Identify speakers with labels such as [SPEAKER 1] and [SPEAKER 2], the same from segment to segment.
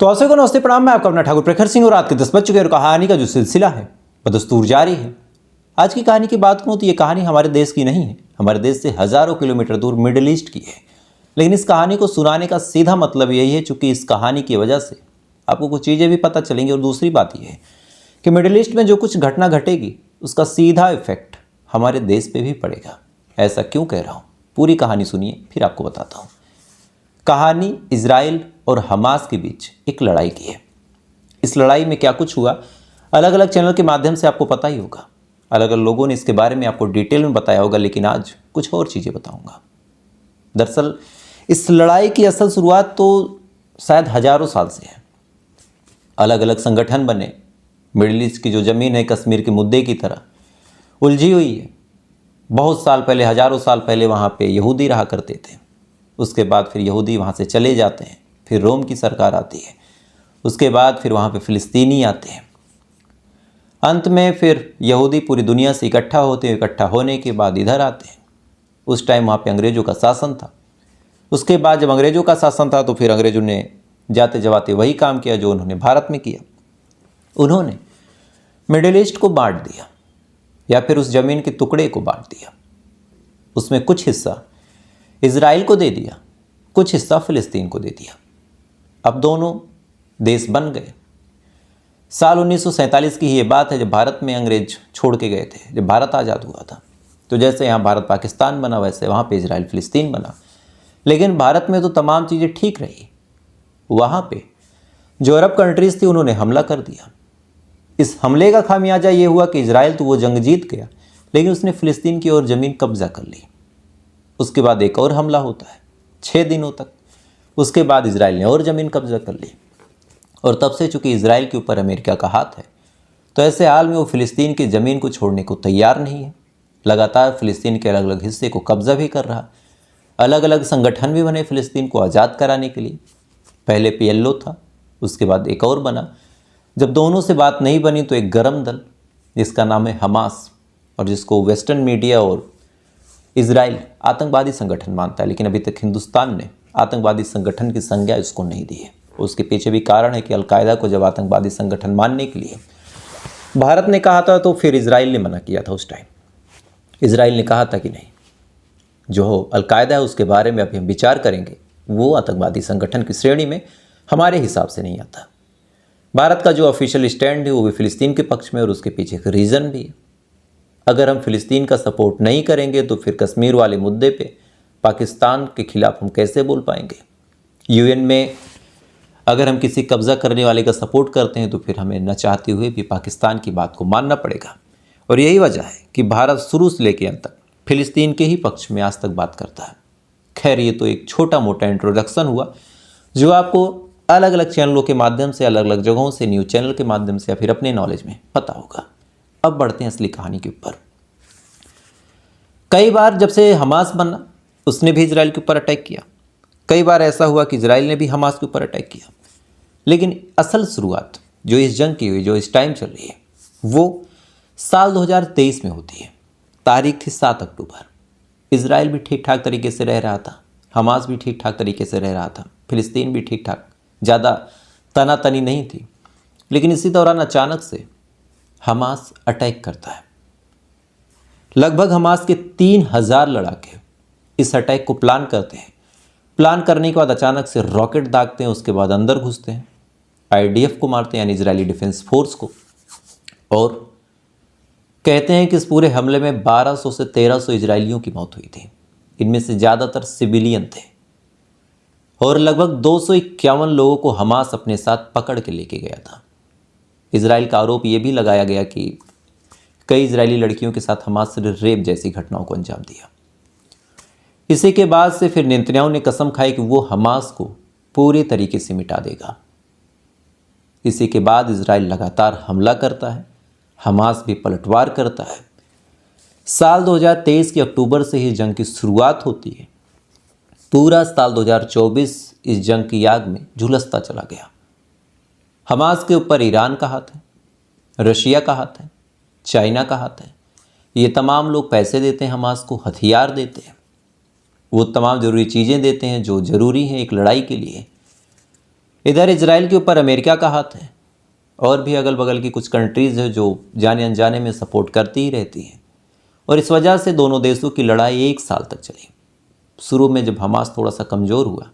[SPEAKER 1] तो आप सभी को नमस्ते प्रणाम। मैं आपका अपना ठाकुर प्रखर सिंह और रात के 10 बज चुके और कहानी का जो सिलसिला है बदस्तूर जारी है। आज की कहानी की बात करूं तो ये कहानी हमारे देश की नहीं है, हमारे देश से हजारों किलोमीटर दूर मिडिल ईस्ट की है। लेकिन इस कहानी को सुनाने का सीधा मतलब यही है, चूंकि इस कहानी की वजह से आपको कुछ चीज़ें भी पता चलेंगी और दूसरी बात यह है कि मिडिल ईस्ट में जो कुछ घटना घटेगी उसका सीधा इफेक्ट हमारे देश पे भी पड़ेगा। ऐसा क्यों कह रहा हूँ, पूरी कहानी सुनिए फिर आपको बताता हूँ। कहानी इजराइल और हमास के बीच एक लड़ाई की है। इस लड़ाई में क्या कुछ हुआ अलग अलग चैनल के माध्यम से आपको पता ही होगा, अलग अलग लोगों ने इसके बारे में आपको डिटेल में बताया होगा, लेकिन आज कुछ और चीज़ें बताऊंगा। दरअसल इस लड़ाई की असल शुरुआत तो शायद हजारों साल से है। अलग अलग संगठन बने, मिडिल ईस्ट की जो ज़मीन है कश्मीर के मुद्दे की तरह उलझी हुई है। बहुत साल पहले, हजारों साल पहले वहाँ पे यहूदी रहा करते थे। उसके बाद फिर यहूदी वहाँ से चले जाते हैं, फिर रोम की सरकार आती है, उसके बाद फिर वहाँ पे फिलिस्तीनी आते हैं। अंत में फिर यहूदी पूरी दुनिया से इकट्ठा होते हैं, इकट्ठा होने के बाद इधर आते हैं। उस टाइम वहाँ पे अंग्रेज़ों का शासन था। उसके बाद जब अंग्रेज़ों का शासन था तो फिर अंग्रेज़ों ने जाते जवाते वही काम किया जो उन्होंने भारत में किया। उन्होंने मिडिल ईस्ट को बांट दिया, या फिर उस ज़मीन के टुकड़े को बांट दिया। उसमें कुछ हिस्सा इजराइल को दे दिया, कुछ हिस्सा फिलिस्तीन को दे दिया। अब दोनों देश बन गए। साल 1947 की ये बात है जब भारत में अंग्रेज छोड़ के गए थे, जब भारत आज़ाद हुआ था। तो जैसे यहाँ भारत पाकिस्तान बना वैसे वहाँ पे इजराइल फिलिस्तीन बना। लेकिन भारत में तो तमाम चीज़ें ठीक रही। वहाँ पे जो अरब कंट्रीज़ थी उन्होंने हमला कर दिया। इस हमले का खामियाजा ये हुआ कि इजराइल तो वो जंग जीत गया, लेकिन उसने फिलिस्तीन की ओर ज़मीन कब्जा कर ली। उसके बाद एक और हमला होता है 6 दिनों तक। उसके बाद इजराइल ने और ज़मीन कब्जा कर ली, और तब से चूंकि इजराइल के ऊपर अमेरिका का हाथ है तो ऐसे हाल में वो फिलिस्तीन की ज़मीन को छोड़ने को तैयार नहीं है। लगातार फिलिस्तीन के अलग अलग हिस्से को कब्जा भी कर रहा। अलग अलग संगठन भी बने फिलिस्तीन को आज़ाद कराने के लिए। पहले PLO था, उसके बाद एक और बना। जब दोनों से बात नहीं बनी तो एक गर्म दल जिसका नाम है हमास, और जिसको वेस्टर्न मीडिया और इजराइल आतंकवादी संगठन मानता है, लेकिन अभी तक हिंदुस्तान ने आतंकवादी संगठन की संज्ञा इसको नहीं दी है। उसके पीछे भी कारण है कि अलकायदा को जब आतंकवादी संगठन मानने के लिए भारत ने कहा था तो फिर इजराइल ने मना किया था। उस टाइम इजराइल ने कहा था कि नहीं, जो अलकायदा है उसके बारे में अभी हम विचार करेंगे, वो आतंकवादी संगठन की श्रेणी में हमारे हिसाब से नहीं आता। भारत का जो ऑफिशियल स्टैंड है वो भी फिलिस्तीन के पक्ष में, और उसके पीछे एक रीज़न भी है। अगर हम फिलिस्तीन का सपोर्ट नहीं करेंगे तो फिर कश्मीर वाले मुद्दे पे पाकिस्तान के खिलाफ हम कैसे बोल पाएंगे। UN में अगर हम किसी कब्ज़ा करने वाले का सपोर्ट करते हैं तो फिर हमें न चाहते हुए भी पाकिस्तान की बात को मानना पड़ेगा। और यही वजह है कि भारत शुरू से लेकर अंत तक फिलिस्तीन के ही पक्ष में आज तक बात करता है। खैर, ये तो एक छोटा मोटा इंट्रोडक्शन हुआ जो आपको अलग अलग चैनलों के माध्यम से, अलग अलग जगहों से, न्यूज़ चैनल के माध्यम से या फिर अपने नॉलेज में पता होगा। अब बढ़ते हैं असली कहानी के ऊपर। कई बार जब से हमास बना उसने भी इजराइल के ऊपर अटैक किया। कई बार ऐसा हुआ कि इजराइल ने भी हमास के ऊपर अटैक किया। लेकिन असल शुरुआत जो इस जंग की हुई, जो इस टाइम चल रही है, वो साल 2023 में होती है। तारीख थी 7 अक्टूबर। इजराइल भी ठीक ठाक तरीके से रह रहा था, हमास भी ठीक ठाक तरीके से रह रहा था, फिलिस्तीन भी ठीक ठाक, ज़्यादा तनातनी नहीं थी। लेकिन इसी दौरान अचानक से हमास अटैक करता है। लगभग हमास के 3000 लड़ाके इस अटैक को प्लान करते हैं। प्लान करने के बाद अचानक से रॉकेट दागते हैं, उसके बाद अंदर घुसते हैं, IDF को मारते हैं, यानी इजरायली डिफेंस फोर्स को। और कहते हैं कि इस पूरे हमले में 1200 से 1300 इजरायलियों की मौत हुई थी। इनमें से ज़्यादातर सिविलियन थे, और लगभग 251 लोगों को हमास अपने साथ पकड़ के लेके गया था। इजराइल का आरोप ये भी लगाया गया कि कई इजरायली लड़कियों के साथ हमास ने रेप जैसी घटनाओं को अंजाम दिया। इसी के बाद से फिर नेतन्याहू ने कसम खाई कि वो हमास को पूरी तरीके से मिटा देगा। इसी के बाद इजराइल लगातार हमला करता है, हमास भी पलटवार करता है। साल 2023 के अक्टूबर से ही जंग की शुरुआत होती है। पूरा साल 2024 इस जंग की आग में झुलसता चला गया। हमास के ऊपर ईरान का हाथ है, रशिया का हाथ है, चाइना का हाथ है। ये तमाम लोग पैसे देते हैं हमास को, हथियार देते हैं, वो तमाम ज़रूरी चीज़ें देते हैं जो ज़रूरी हैं एक लड़ाई के लिए। इधर इजराइल के ऊपर अमेरिका का हाथ है और भी अगल बगल की कुछ कंट्रीज़ है जो जाने अनजाने में सपोर्ट करती ही रहती हैं, और इस वजह से दोनों देशों की लड़ाई 1 साल तक चली। शुरू में जब हमास थोड़ा सा कमज़ोर हुआ,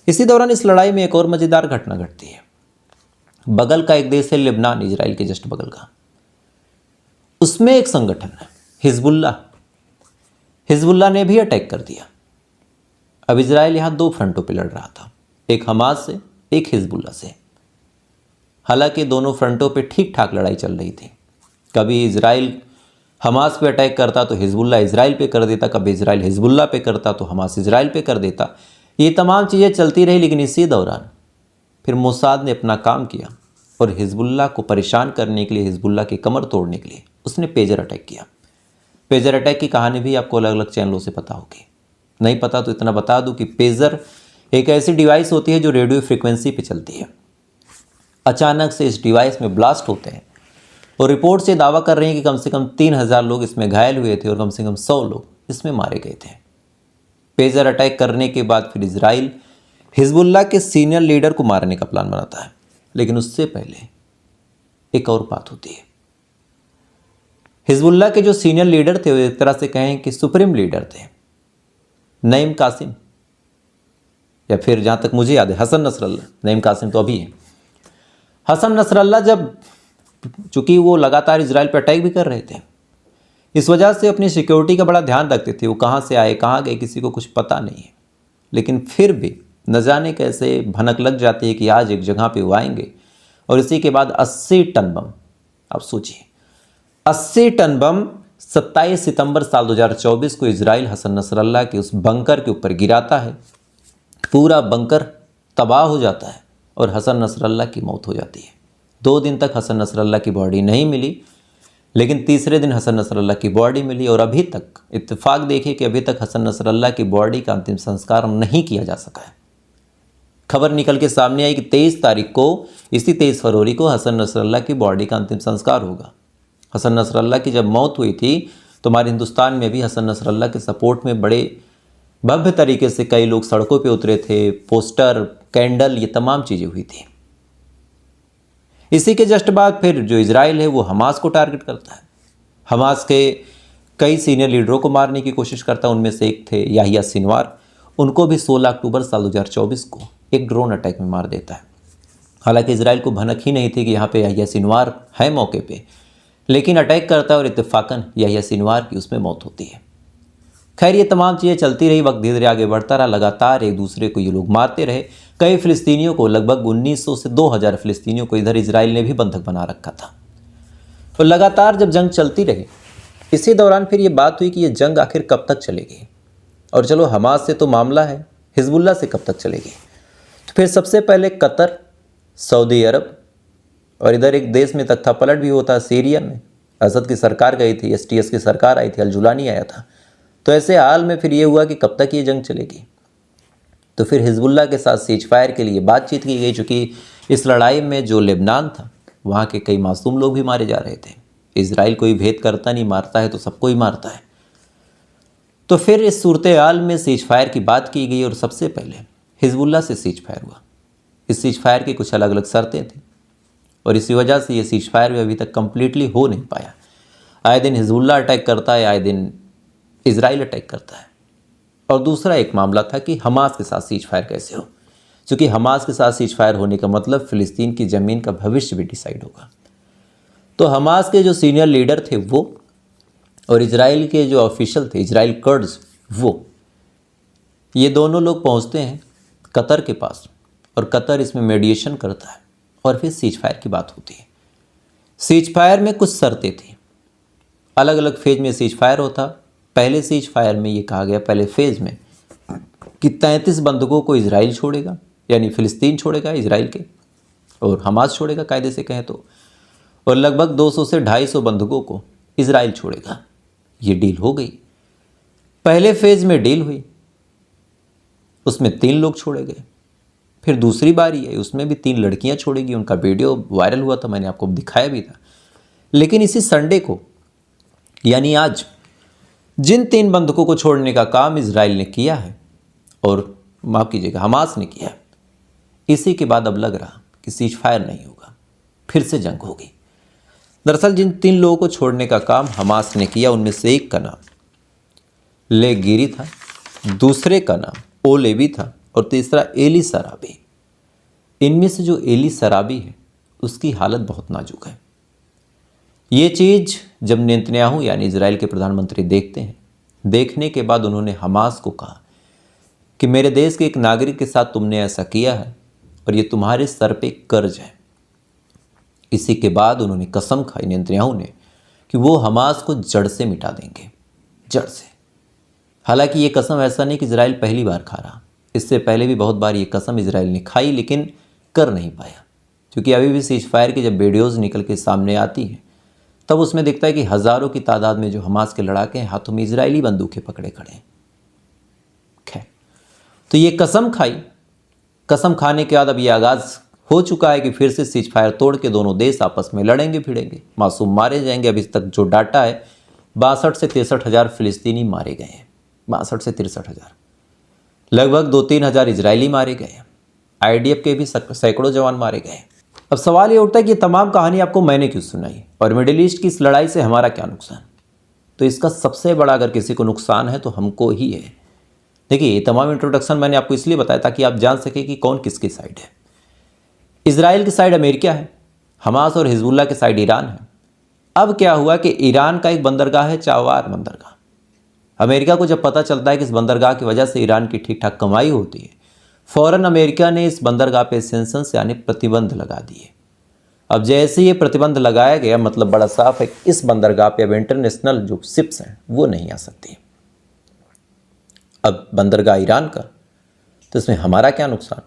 [SPEAKER 1] इसी दौरान इस लड़ाई में एक और मज़ेदार घटना घटती है। बगल का एक देश है लेबनान, इजराइल के जस्ट बगल का, उसमें एक संगठन है हिजबुल्ला ने भी अटैक कर दिया। अब इजराइल यहाँ 2 फ्रंटों पे लड़ रहा था, एक हमास से, एक हिजबुल्ला से। हालांकि दोनों फ्रंटों पे ठीक ठाक लड़ाई चल रही थी। कभी इजराइल हमास पे अटैक करता तो हिजबुल्ला इजराइल पे कर देता, कभी इजराइल हिजबुल्ला पे करता तो हमास इजराइल पे कर देता। ये तमाम चीज़ें चलती रही, लेकिन इसी दौरान फिर मोसाद ने अपना काम किया और हिजबुल्ला को परेशान करने के लिए, हिजबुल्ला की कमर तोड़ने के लिए उसने पेजर अटैक किया। पेजर अटैक की कहानी भी आपको अलग अलग चैनलों से पता होगी, नहीं पता तो इतना बता दूं कि पेजर एक ऐसी डिवाइस होती है जो रेडियो फ्रिक्वेंसी पे चलती है। अचानक से इस डिवाइस में ब्लास्ट होते हैं और रिपोर्ट से दावा कर रहे हैं कि कम से कम 3000 लोग इसमें घायल हुए थे और कम से कम 100 लोग इसमें मारे गए थे। पेजर अटैक करने के बाद फिर इजराइल हिजबुल्ला के सीनियर लीडर को मारने का प्लान बनाता है, लेकिन उससे पहले एक और बात होती है। हिजबुल्ला के जो सीनियर लीडर थे, वो एक तरह से कहें कि सुप्रीम लीडर थे, नईम कासिम, या फिर जहाँ तक मुझे याद है हसन नसरल्ला। नईम कासिम तो अभी है। हसन नसरल्ला जब, चूँकि वो लगातार इजराइल पर अटैक भी कर रहे थे, इस वजह से अपनी सिक्योरिटी का बड़ा ध्यान रखते थे। वो कहाँ से आए, कहाँ गए, किसी को कुछ पता नहीं है, लेकिन फिर भी न जाने कैसे भनक लग जाती है कि आज एक जगह पे वो आएंगे और इसी के बाद 80 टन बम, आप सोचिए 80 टन बम 27 सितंबर साल 2024 को इजराइल हसन नसरल्ला के उस बंकर के ऊपर गिराता है। पूरा बंकर तबाह हो जाता है और हसन नसरल्ला की मौत हो जाती है। 2 दिन तक हसन नसरल्ला की बॉडी नहीं मिली, लेकिन तीसरे दिन हसन नसरल्ला की बॉडी मिली। और अभी तक इत्तेफाक देखिए कि अभी तक हसन नसरल्ला की बॉडी का अंतिम संस्कार नहीं किया जा सका है। खबर निकल के सामने आई कि 23 तारीख को, इसी 23 फरवरी को हसन नसरल्ला की बॉडी का अंतिम संस्कार होगा। हसन नसरल्ला की जब मौत हुई थी तो हमारे हिंदुस्तान में भी हसन नसरल्ला के सपोर्ट में बड़े भव्य तरीके से कई लोग सड़कों पे उतरे थे, पोस्टर, कैंडल, ये तमाम चीज़ें हुई थी। इसी के जस्ट बाद फिर जो इजराइल है वो हमास को टारगेट करता है। हमास के कई सीनियर लीडरों को मारने की कोशिश करता है। उनमें से एक थे याहिया सिनवार, उनको भी 16 अक्टूबर साल 2024 को एक ड्रोन अटैक में मार देता है। हालांकि इजराइल को भनक ही नहीं थी कि यहाँ पे याहिया सिनवार है मौके पे, लेकिन अटैक करता है और इत्तेफाकन याहिया सिनवार की उसमें मौत होती है। खैर, ये तमाम चीज़ें चलती रही, वक्त धीरे धीरे आगे बढ़ता रहा, लगातार एक दूसरे को ये लोग मारते रहे। कई फ़िलिस्तीनियों को, लगभग 1900 से 2000 फ़िलिस्तीनियों को इधर इजराइल ने भी बंधक बना रखा था। तो लगातार जब जंग चलती रही, इसी दौरान फिर ये बात हुई कि ये जंग आखिर कब तक चलेगी। और चलो, हमास से तो मामला है, हिजबुल्ला से कब तक चलेगी। तो फिर सबसे पहले कतर, सऊदी अरब और इधर एक देश में तख्ता पलट भी होता है, सीरिया में असद की सरकार गई थी, STS की सरकार आई थी, अल-जुलानी आया था। तो ऐसे हाल में फिर ये हुआ कि कब तक ये जंग चलेगी। तो फिर हिजबुल्ला के साथ सीज फायर के लिए बातचीत की गई, चूँकि इस लड़ाई में जो लेबनान था वहाँ के कई मासूम लोग भी मारे जा रहे थे। इजराइल कोई भेद करता नहीं, मारता है तो सबको ही मारता है। तो फिर इस सूरत हाल में सीज फायर की बात की गई और सबसे पहले हिजबुल्ला से सीज फायर हुआ। इस सीज फायर की कुछ अलग अलग शर्तें थी और इसी वजह से ये सीज फायर भी अभी तक कंप्लीटली हो नहीं पाया। आए दिन हिजबुल्ला अटैक करता है, आए दिन इजराइल अटैक करता है। और दूसरा एक मामला था कि हमास के साथ सीज फायर कैसे हो, क्योंकि हमास के साथ सीज फायर होने का मतलब फ़िलिस्तीन की ज़मीन का भविष्य भी डिसाइड होगा। तो हमास के जो सीनियर लीडर थे वो, और इजराइल के जो ऑफिशियल थे, इजराइल कर्ड्स, वो ये दोनों लोग पहुंचते हैं कतर के पास और कतर इसमें मेडिएशन करता है और फिर सीज फायर की बात होती है। सीज फायर में कुछ शर्तें थी, अलग अलग फेज में सीज फायर होता। पहले सीज फायर में ये कहा गया, पहले फेज में, कि 33 बंधकों को इजराइल छोड़ेगा, यानी फ़िलिस्तीन छोड़ेगा इजराइल के, और हमास छोड़ेगा कायदे से कहें तो, और लगभग 200 से 250 बंधकों को इजराइल छोड़ेगा। ये डील हो गई। पहले फेज में डील हुई, उसमें 3 लोग छोड़े गए। फिर दूसरी बारी है, उसमें भी 3 लड़कियां छोड़ेगी। उनका वीडियो वायरल हुआ था, मैंने आपको दिखाया भी था। लेकिन इसी संडे को, यानी आज, जिन 3 बंधकों को छोड़ने का काम इजराइल ने किया है, और माफ़ कीजिएगा हमास ने किया है, इसी के बाद अब लग रहा कि सीज फायर नहीं होगा, फिर से जंग होगी। दरअसल जिन 3 लोगों को छोड़ने का काम हमास ने किया, उनमें से एक का नाम लेगिरी था, दूसरे का नाम ओलेवी था और तीसरा एली सराबी। इनमें से जो एली सराबी है उसकी हालत बहुत नाजुक है। ये चीज़ जब नेतन्याहू यानी इजराइल के प्रधानमंत्री देखते हैं, देखने के बाद उन्होंने हमास को कहा कि मेरे देश के एक नागरिक के साथ तुमने ऐसा किया है और ये तुम्हारे सर पे कर्ज है। इसी के बाद उन्होंने कसम खाई नेतन्याहू ने कि वो हमास को जड़ से मिटा देंगे, जड़ से। हालांकि ये कसम ऐसा नहीं कि इजराइल पहली बार खा रहा, इससे पहले भी बहुत बार ये कसम इजराइल ने खाई लेकिन कर नहीं पाया। क्योंकि अभी भी सीज फायर की जब वीडियोज़ निकल के सामने आती हैं तब उसमें दिखता है कि हज़ारों की तादाद में जो हमास के लड़ाके हैं हाथों में इजरायली बंदूकें पकड़े खड़े हैं। खैर, तो ये कसम खाई, कसम खाने के बाद अब ये आगाज़ हो चुका है कि फिर से सीज फायर तोड़ के दोनों देश आपस में लड़ेंगे भिड़ेंगे, मासूम मारे जाएंगे। अभी तक जो डाटा है 62 से 63 हज़ार फिलिस्तीनी मारे गए हैं, 62 से 63 हज़ार, लगभग 2-3 हज़ार इजरायली मारे गए हैं, IDF के भी सैकड़ों जवान मारे गए। अब सवाल ये उठता है कि ये तमाम कहानी आपको मैंने क्यों सुनाई और मिडिल ईस्ट की इस लड़ाई से हमारा क्या नुकसान। तो इसका सबसे बड़ा अगर किसी को नुकसान है तो हमको ही है। देखिए, ये तमाम इंट्रोडक्शन मैंने आपको इसलिए बताया ताकि आप जान सके कि कौन किसकी साइड है। इजराइल की साइड अमेरिका है, हमास और हिजबुल्लाह की साइड ईरान है। अब क्या हुआ कि ईरान का एक बंदरगाह है चावार बंदरगाह। अमेरिका को जब पता चलता है कि इस बंदरगाह की वजह से ईरान की ठीक ठाक कमाई होती है, फ़ौरन अमेरिका ने इस बंदरगाह पे सेंसन्स यानी प्रतिबंध लगा दिए। अब जैसे ये प्रतिबंध लगाया गया, मतलब बड़ा साफ है कि इस बंदरगाह पे अब इंटरनेशनल जो शिप्स हैं वो नहीं आ सकती। अब बंदरगाह ईरान का, तो इसमें हमारा क्या नुकसान।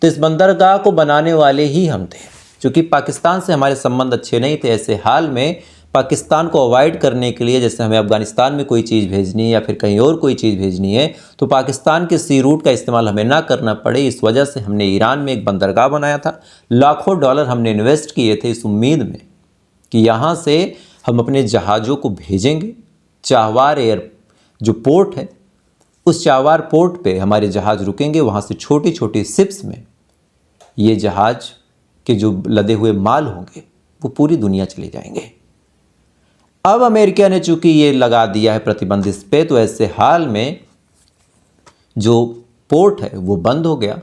[SPEAKER 1] तो इस बंदरगाह को बनाने वाले ही हम थे। क्योंकि पाकिस्तान से हमारे संबंध अच्छे नहीं थे, ऐसे हाल में पाकिस्तान को अवॉइड करने के लिए, जैसे हमें अफगानिस्तान में कोई चीज़ भेजनी है या फिर कहीं और कोई चीज़ भेजनी है, तो पाकिस्तान के सी रूट का इस्तेमाल हमें ना करना पड़े, इस वजह से हमने ईरान में एक बंदरगाह बनाया था। लाखों डॉलर हमने इन्वेस्ट किए थे इस उम्मीद में कि यहाँ से हम अपने जहाज़ों को भेजेंगे। चाहवार एयर जो पोर्ट है, उस चाहवार पोर्ट पे हमारे जहाज़ रुकेंगे, वहाँ से छोटी छोटी शिप्स में ये जहाज़ के जो लदे हुए माल होंगे वो पूरी दुनिया चले जाएंगे। अब अमेरिका ने चूंकि ये लगा दिया है प्रतिबंध इस पे, तो ऐसे हाल में जो पोर्ट है वो बंद हो गया।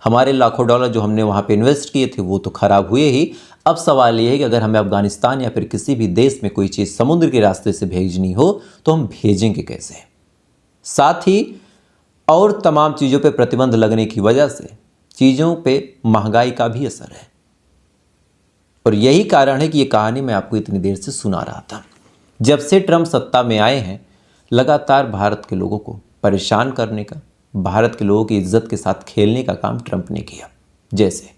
[SPEAKER 1] हमारे लाखों डॉलर जो हमने वहाँ पे इन्वेस्ट किए थे वो तो खराब हुए ही। अब सवाल ये है कि अगर हमें अफगानिस्तान या फिर किसी भी देश में कोई चीज़ समुद्र के रास्ते से भेजनी हो तो हम भेजेंगे कैसे। साथ ही और तमाम चीज़ों पे प्रतिबंध लगने की वजह से चीज़ों पे महंगाई का भी असर है। और यही कारण है कि ये कहानी मैं आपको इतनी देर से सुना रहा था। जब से ट्रंप सत्ता में आए हैं, लगातार भारत के लोगों को परेशान करने का, भारत के लोगों की इज्जत के साथ खेलने का काम ट्रंप ने किया। जैसे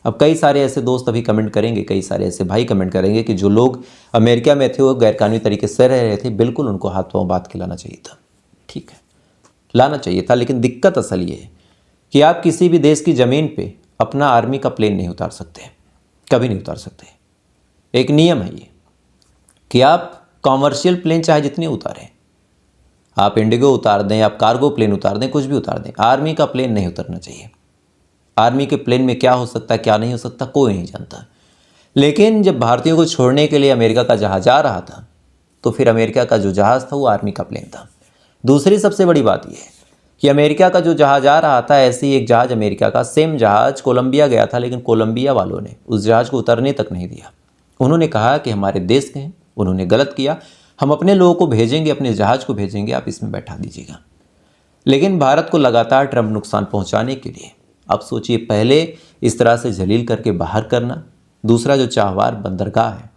[SPEAKER 1] अब कई सारे ऐसे दोस्त अभी कमेंट करेंगे, कई सारे ऐसे भाई कमेंट करेंगे कि जो लोग अमेरिका में थे वो गैरकानूनी तरीके से रह रहे थे, बिल्कुल उनको हाथ पांव बात के लाना चाहिए था। ठीक है, लाना चाहिए था, लेकिन दिक्कत असल ये है कि आप किसी भी देश की ज़मीन पे अपना आर्मी का प्लेन नहीं उतार सकते, कभी नहीं उतार सकते। एक नियम है ये कि आप कॉमर्शियल प्लेन चाहे जितने उतारें, आप इंडिगो उतार दें, आप कार्गो प्लेन उतार दें, कुछ भी उतार दें, आर्मी का प्लेन नहीं उतरना चाहिए। आर्मी के प्लेन में क्या हो सकता है क्या नहीं हो सकता कोई नहीं जानता। लेकिन जब भारतीयों को छोड़ने के लिए अमेरिका का जहाज़ आ रहा था तो फिर अमेरिका का जो जहाज़ था वो आर्मी का प्लेन था। दूसरी सबसे बड़ी बात यह है कि अमेरिका का जो जहाज़ आ रहा था, ऐसे ही एक जहाज़ अमेरिका का सेम जहाज़ कोलंबिया गया था, लेकिन कोलंबिया वालों ने उस जहाज़ को उतरने तक नहीं दिया। उन्होंने कहा कि हमारे देश के हैं, उन्होंने गलत किया, हम अपने लोगों को भेजेंगे, अपने जहाज़ को भेजेंगे, आप इसमें बैठा दीजिएगा। लेकिन भारत को लगातार ट्रंप नुकसान पहुंचाने के लिए, आप सोचिए, पहले इस तरह से जलील करके बाहर करना, दूसरा जो चाहवार बंदरगाह है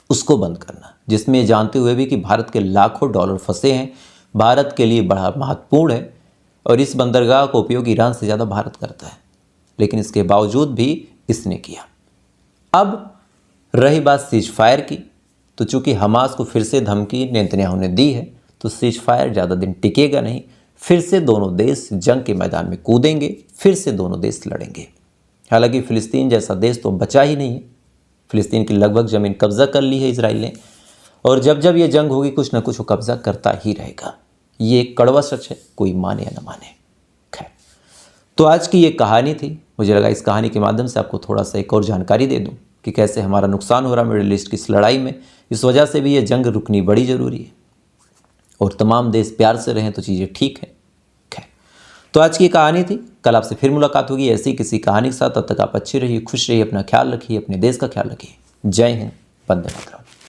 [SPEAKER 1] उसको बंद करना, जिसमें जानते हुए भी कि भारत के लाखों डॉलर फंसे हैं, भारत के लिए बड़ा महत्वपूर्ण है और इस बंदरगाह का उपयोग ईरान से ज़्यादा भारत करता है, लेकिन इसके बावजूद भी इसने किया। अब रही बात सीज फायर की, तो चूंकि हमास को फिर से धमकी नेतन्याहू ने दी है, तो सीज फायर ज़्यादा दिन टिकेगा नहीं, फिर से दोनों देश जंग के मैदान में कूदेंगे, फिर से दोनों देश लड़ेंगे। हालांकि फ़िलिस्तीन जैसा देश तो बचा ही नहीं है, फ़िलिस्तीन की लगभग ज़मीन कब्जा कर ली है इजराइल ने, और जब जब ये जंग होगी कुछ ना कुछ वो कब्जा करता ही रहेगा। ये एक कड़वा सच है, कोई माने या न माने। खैर, तो आज की ये कहानी थी मुझे लगा इस कहानी के माध्यम से आपको थोड़ा सा एक और जानकारी दे दूं कि कैसे हमारा नुकसान हो रहा मिडिल ईस्ट की इस लड़ाई में। इस वजह से भी ये जंग रुकनी बड़ी ज़रूरी है और तमाम देश प्यार से रहें तो चीज़ें ठीक हैं। खैर, तो आज की कहानी थी। कल आपसे फिर मुलाकात होगी ऐसी किसी कहानी के साथ। तब तक आप अच्छी रहिए, खुश रहिए, अपना ख्याल रखिए, अपने देश का ख्याल रखिए। जय हिंद, वंदे मातरम।